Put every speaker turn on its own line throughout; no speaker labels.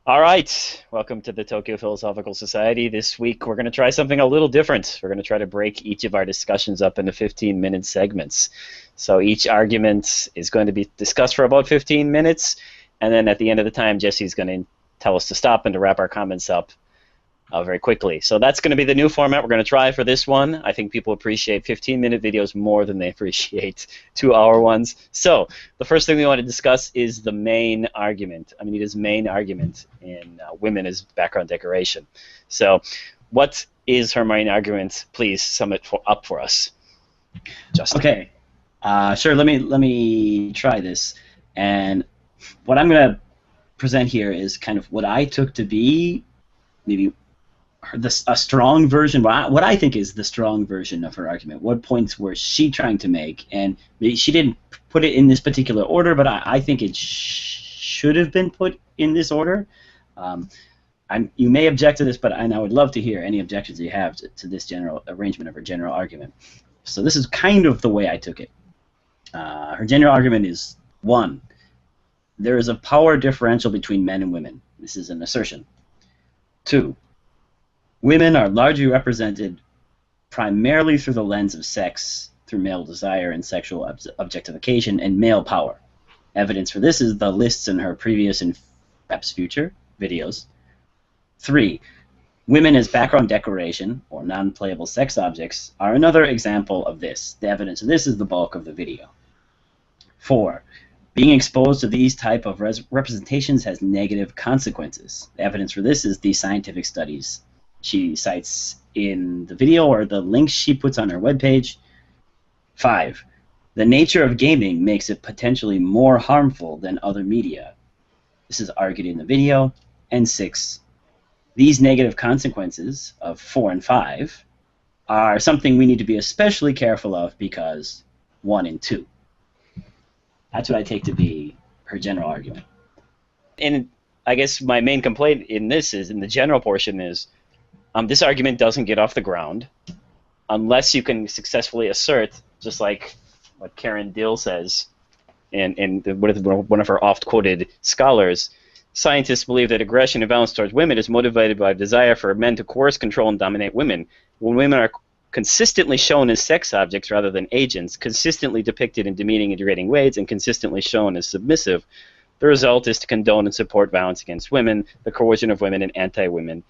All right, welcome to the Tokyo Philosophical Society. This week we're going to try something a little different. We're going to try to break each of our discussions up into 15-minute segments. So each argument is going to be discussed for about 15 minutes, and then at the end of the time, Jesse's going to tell us to stop and to wrap our comments up very quickly. So that's going to be the new format we're going to try for this one. I think people appreciate 15-minute videos more than they appreciate 2-hour ones. So the first thing we want to discuss is the main argument. Anita's main argument in women as background decoration. So what is her main argument? Please sum it up for us, Justin.
Okay, sure. Let me try this, and what I'm going to present here is kind of what I took to be maybe a strong version, what I think is the strong version of her argument. What points was she trying to make? And she didn't put it in this particular order, but I think it should have been put in this order. You may object to this, but I would love to hear any objections you have to this general arrangement of her general argument. So this is kind of the way I took it. Her general argument is, 1, there is a power differential between men and women. This is an assertion. 2, women are largely represented primarily through the lens of sex, through male desire and sexual objectification, and male power. Evidence for this is the lists in her previous and perhaps future videos. 3, women as background decoration, or non-playable sex objects, are another example of this. The evidence of this is the bulk of the video. 4, being exposed to these type of representations has negative consequences. The evidence for this is the scientific studies she cites in the video or the links she puts on her webpage. 5, the nature of gaming makes it potentially more harmful than other media. This is argued in the video. And 6, these negative consequences of 4 and 5 are something we need to be especially careful of because 1 and 2. That's what I take to be her general argument.
And I guess my main complaint in this is, in the general portion, is this argument doesn't get off the ground unless you can successfully assert, just like what Karen Dill says, and one of her oft-quoted scholars, scientists believe that aggression and violence towards women is motivated by a desire for men to coerce, control, and dominate women. When women are consistently shown as sex objects rather than agents, consistently depicted in demeaning and degrading ways, and consistently shown as submissive, the result is to condone and support violence against women, the coercion of women, and anti-women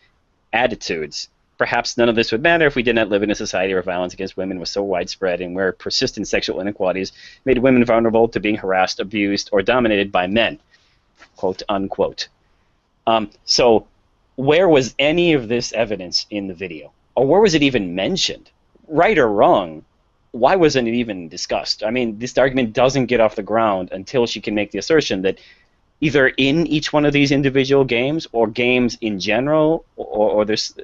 attitudes. Perhaps none of this would matter if we did not live in a society where violence against women was so widespread and where persistent sexual inequalities made women vulnerable to being harassed, abused, or dominated by men, quote unquote. So where was any of this evidence in the video? Or where was it even mentioned? Right or wrong, why wasn't it even discussed? I mean, this argument doesn't get off the ground until she can make the assertion that either in each one of these individual games or games in general, or there's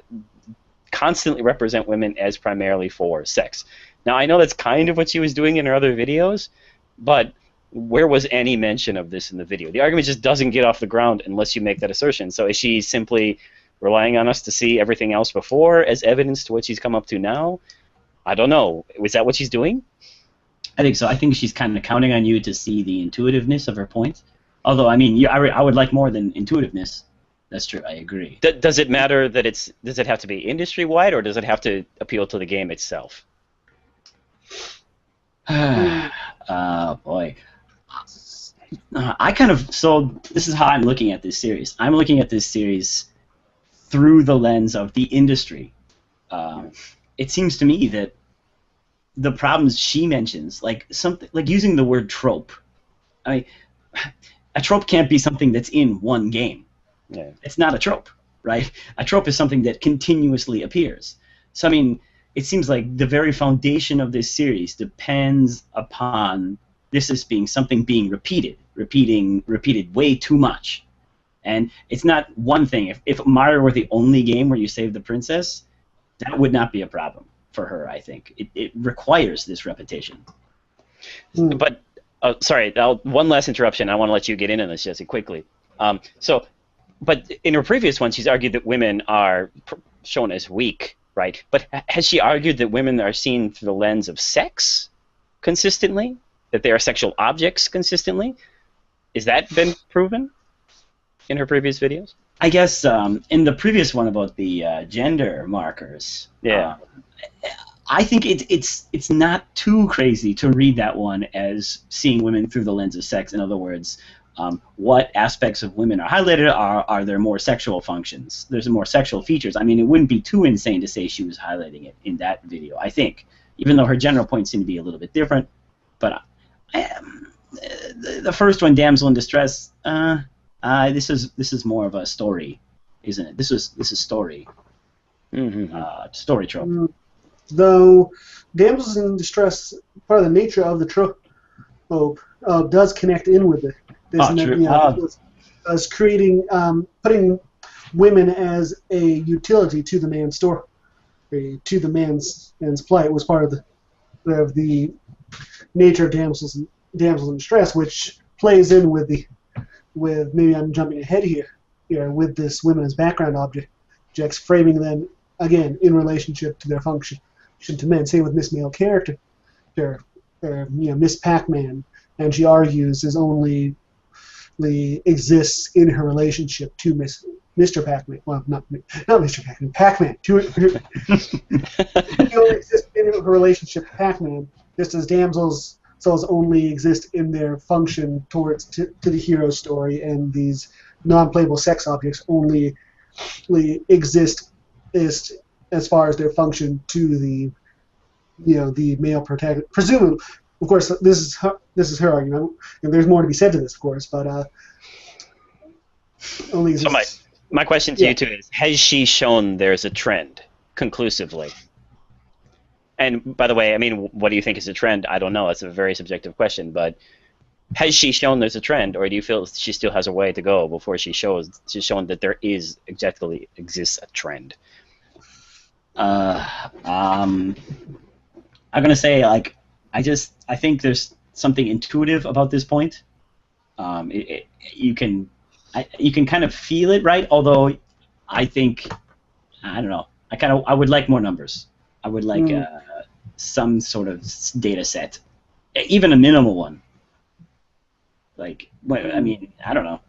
constantly represent women as primarily for sex. Now, I know that's kind of what she was doing in her other videos, but where was any mention of this in the video? The argument just doesn't get off the ground unless you make that assertion. So is she simply relying on us to see everything else before as evidence to what she's come up to now? I don't know. Was that what she's doing?
I think so. I think she's kind of counting on you to see the intuitiveness of her point. Although, I mean, I would like more than intuitiveness. That's true. I agree.
Does it matter that does it have to be industry-wide, or does it have to appeal to the game itself?
Boy. So this is how I'm looking at this series. I'm looking at this series through the lens of the industry. It seems to me that the problems she mentions, like something like using the word trope, a trope can't be something that's in one game.
Yeah.
It's not a trope, right? A trope is something that continuously appears. So, I mean, it seems like the very foundation of this series depends upon this as being something being repeated way too much. And it's not one thing. If Mario were the only game where you save the princess, that would not be a problem for her, I think. It requires this repetition.
But, sorry, one last interruption. I want to let you get in on this, Jesse, quickly. But in her previous one, she's argued that women are shown as weak, right? But has she argued that women are seen through the lens of sex consistently? That they are sexual objects consistently? Has that been proven in her previous videos?
I guess in the previous one about the gender markers,
Yeah.
I think it's not too crazy to read that one as seeing women through the lens of sex. In other words, what aspects of women are highlighted? Are there more sexual functions? There's more sexual features. I mean, it wouldn't be too insane to say she was highlighting it in that video, I think, even though her general points seem to be a little bit different. But the first one, damsel in distress, this is more of a story, isn't it? This is story. Story trope.
Though damsels in distress, part of the nature of the trope does connect in with it.
True.
As creating, putting women as a utility to the man's story, to the man's plight was part of the nature of damsels in distress, which plays in with maybe I'm jumping ahead here, with this women as background objects, framing them again in relationship to their function to men. Same with Miss Male Character, Miss Pac-Man, and she argues is only exists in her relationship to Mr. Pac-Man. Well, not Mr. Pac-Man, Pac-Man. She only exists in her relationship to Pac-Man, just as damsels only exist in their function to the hero story, and these non-playable sex objects only exist as far as their function to the male protagonist. Presumably, of course, this is her argument. And there's more to be said to this, of course, but only.
So my question to you too is: has she shown there's a trend conclusively? And by the way, I mean, what do you think is a trend? I don't know. It's a very subjective question, but has she shown there's a trend, or do you feel she still has a way to go before she's shown that there objectively exists a trend?
I'm gonna say I think there's something intuitive about this point. You can kind of feel it, right? Although I think I don't know. I would like more numbers. I would like some sort of data set, even a minimal one. I mean, I don't know.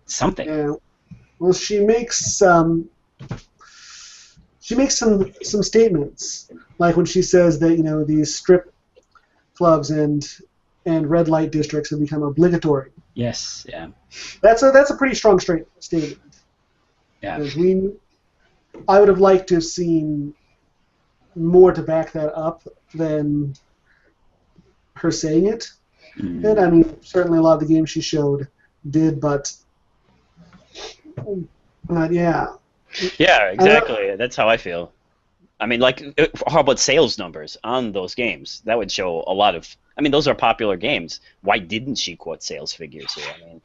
Something.
Yeah. Well, she makes some statements, like when she says that these strip clubs and red light districts have become obligatory.
Yes. Yeah.
That's a pretty strong statement.
Yeah.
I would have liked to have seen more to back that up than her saying it. Mm-hmm. And I mean, certainly a lot of the games she showed did, but yeah.
Yeah, exactly. That's how I feel. I mean, how about sales numbers on those games? That would show a lot of. I mean, those are popular games. Why didn't she quote sales figures here?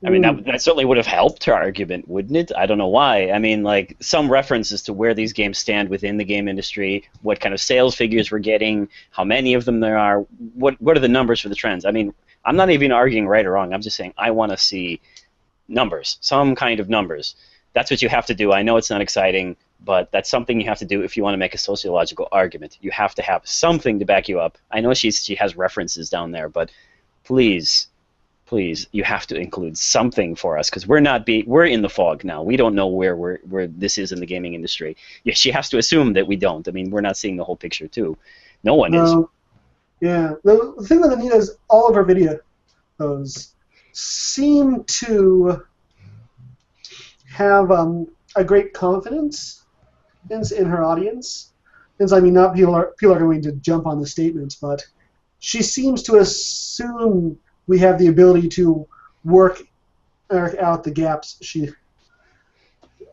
I mean, that certainly would have helped her argument, wouldn't it? I don't know why. I mean, some references to where these games stand within the game industry, what kind of sales figures we're getting, how many of them there are, what are the numbers for the trends? I mean, I'm not even arguing right or wrong. I'm just saying I want to see numbers, some kind of numbers. That's what you have to do. I know it's not exciting, but that's something you have to do if you want to make a sociological argument. You have to have something to back you up. I know she has references down there, but please, you have to include something for us, because we're in the fog now. We don't know where this is in the gaming industry. Yeah, she has to assume that we don't. I mean, we're not seeing the whole picture too. No one is.
Yeah, the thing with Anita is all of her videos seem to have a great confidence in her audience. Since I mean, not people are going to jump on the statements, but she seems to assume we have the ability to work out the gaps she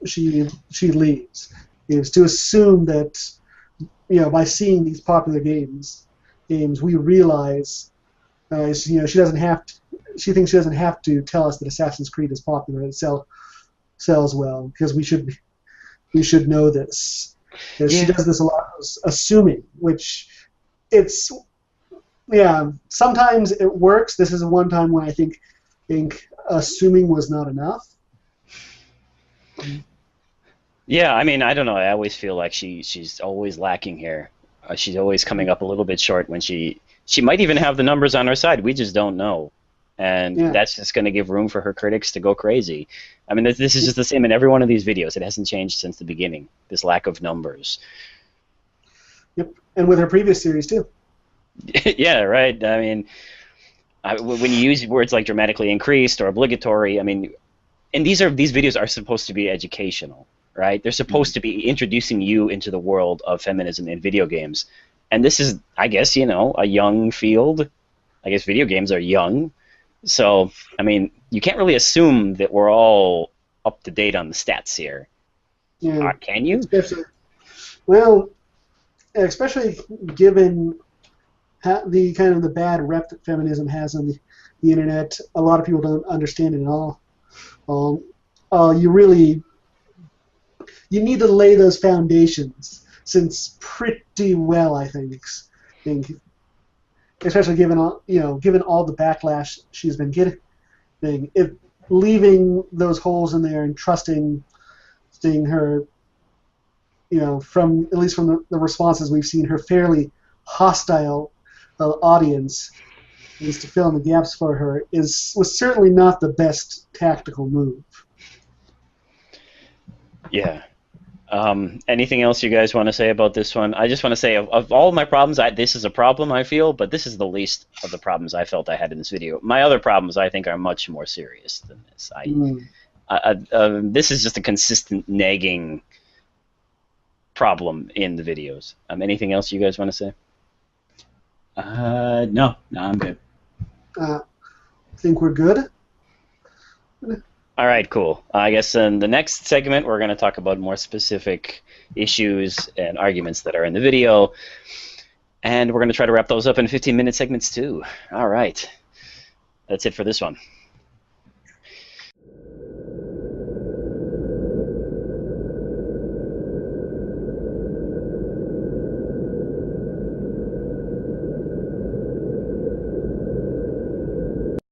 leaves. Is to assume that by seeing these popular games we realize she doesn't have to. She thinks she doesn't have to tell us that Assassin's Creed is popular and sells well, because we should know this. She does this a lot, assuming, which sometimes it works. This is one time when I think assuming was not enough.
Yeah, I mean, I don't know. I always feel like she's always lacking here. She's always coming up a little bit short when she might even have the numbers on her side. We just don't know. And
Yeah.
that's just going to give room for her critics to go crazy. I mean, this is just the same in every one of these videos. It hasn't changed since the beginning, this lack of numbers.
Yep. And with her previous series too.
Yeah, right. I mean, when you use words like dramatically increased or obligatory, I mean, and these videos are supposed to be educational, right? They're supposed to be introducing you into the world of feminism in video games. And this is, I guess, you know, a young field. I guess video games are young. So, I mean, you can't really assume that we're all up to date on the stats here.
Yeah.
Can you?
Especially given the kind of the bad rep that feminism has on the internet, a lot of people don't understand it at all. You need to lay those foundations since pretty well, I think, especially given all the backlash she's been getting. If leaving those holes in there and trusting her, from at least from the responses we've seen, her fairly hostile audience, at least to fill in the gaps for her, was certainly not the best tactical move.
Yeah. Anything else you guys want to say about this one? I just want to say, of all my problems, this is a problem, I feel, but this is the least of the problems I felt I had in this video. My other problems, I think, are much more serious than this. This is just a consistent nagging problem in the videos. Anything else you guys want to say?
No, I'm good.
I think we're good.
All right, cool. I guess in the next segment, we're going to talk about more specific issues and arguments that are in the video, and we're going to try to wrap those up in 15-minute segments too. All right. That's it for this one.